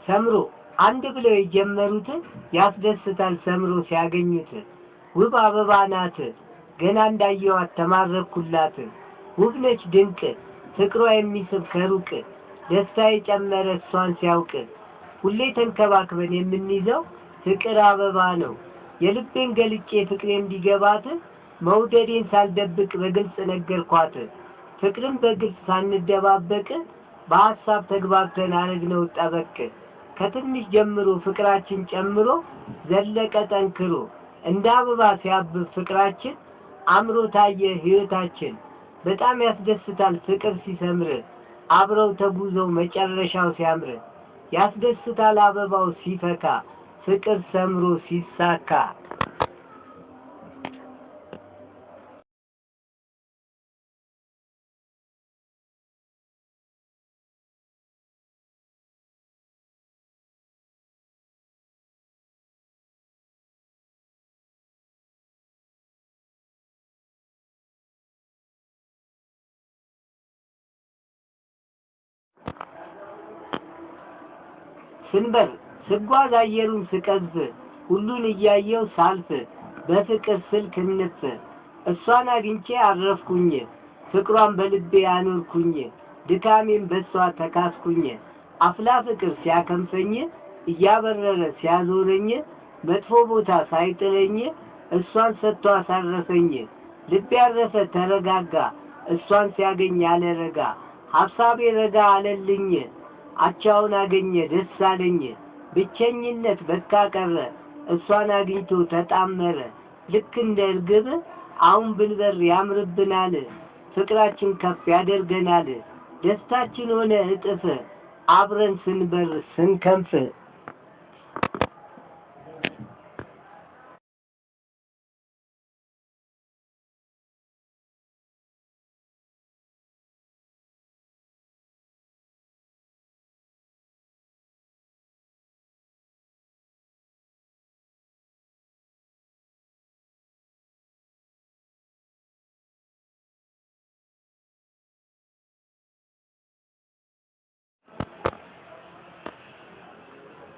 ሰምሮ አንድ ብለው የጀመሩት ያስደስታል ሰምሮ ሲያገኙት ውብ አበባ ናት ገና እንዳየዋት ተማረኩላት ውብ ነች ድንቅ ፍቅሯ የሚስብ ከሩቅ ደስታ የጨመረ እሷን ሲያውቅ ሁሌ ተንከባክበን የምንይዘው ፍቅር አበባ ነው የልቤን ገልጬ ፍቅሬ እንዲገባት መውደዴን ሳልደብቅ በግልጽ ነገርኳት ፍቅርን በግልጽ ሳንደባበቅ በሐሳብ ተግባብተን አረግነው ጠበቅ ከትንሽ ጀምሮ ፍቅራችን ጨምሮ ዘለቀ ጠንክሮ እንደ አበባ ሲያብብ ፍቅራችን አምሮ ታየ ህይወታችን በጣም ያስደስታል ፍቅር ሲሰምር አብረው ተጉዘው መጨረሻው ሲያምር ያስደስታል አበባው ሲፈካ ፍቅር ሰምሮ ሲሳካ ስንበር ስጓዝ አየሩን ስቀዝ ሁሉን እያየው ሳልፍ በፍቅር ስልክ እንፍ እሷን አግኝቼ አረፍኩኝ ፍቅሯን በልቤ ያኖርኩኝ ድካሜን በሷ ተካስኩኝ አፍላ ፍቅር ሲያከንፈኝ እያበረረ ሲያዞረኝ መጥፎ ቦታ ሳይጥለኝ እሷን ሰጥቶ አሳረፈኝ ልቤ ያረፈ ተረጋጋ እሷን ሲያገኝ ያለረጋ ሐሳቤ ረጋ አለልኝ አቻውን አገኘ ደስ አለኝ ብቸኝነት በቃ ቀረ እሷን አግኝቶ ተጣመረ ልክ እንደ እርግብ አሁን ብንበር ያምርብናል ፍቅራችን ከፍ ያደርገናል ደስታችን ሆነ እጥፍ አብረን ስንበር ስንከንፍ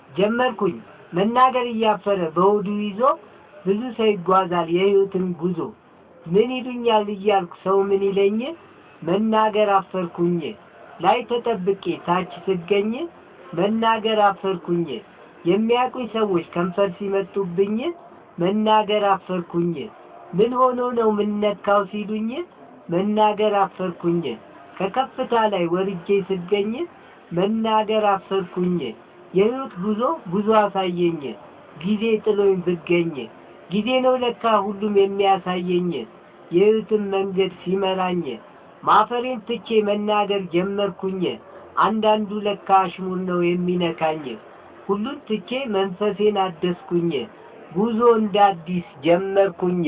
ጀመርኩኝ መናገር እያፈረ በውዱ ይዞ ብዙ ሰው ይጓዛል የህይወትን ጉዞ ምን ይሉኛል እያልኩ ሰው ምን ይለኝ መናገር አፈርኩኝ ላይ ተጠብቄ ታች ስገኝ መናገር አፈርኩኝ የሚያቁኝ ሰዎች ከንፈር ሲመጡብኝ መናገር አፈርኩኝ ምን ሆኖ ነው ምን ነካው ሲሉኝ መናገር አፈርኩኝ ከከፍታ ላይ ወርጄ ስገኝ መናገር አፈርኩኝ የህይወት ጉዞ አሳየኝ ጊዜ ጥሎኝ ብገኝ ጊዜ ነው ለካ ሁሉም የሚያሳየኝ የህይወትን መንገድ ሲመራኝ ማፈሬን ትቼ መናገር ጀመርኩኝ አንዳንዱ ለካ አሽሙር ነው የሚነካኝ ሁሉን ትቼ መንፈሴን አደስኩኝ ጉዞ እንደ አዲስ ጀመርኩኝ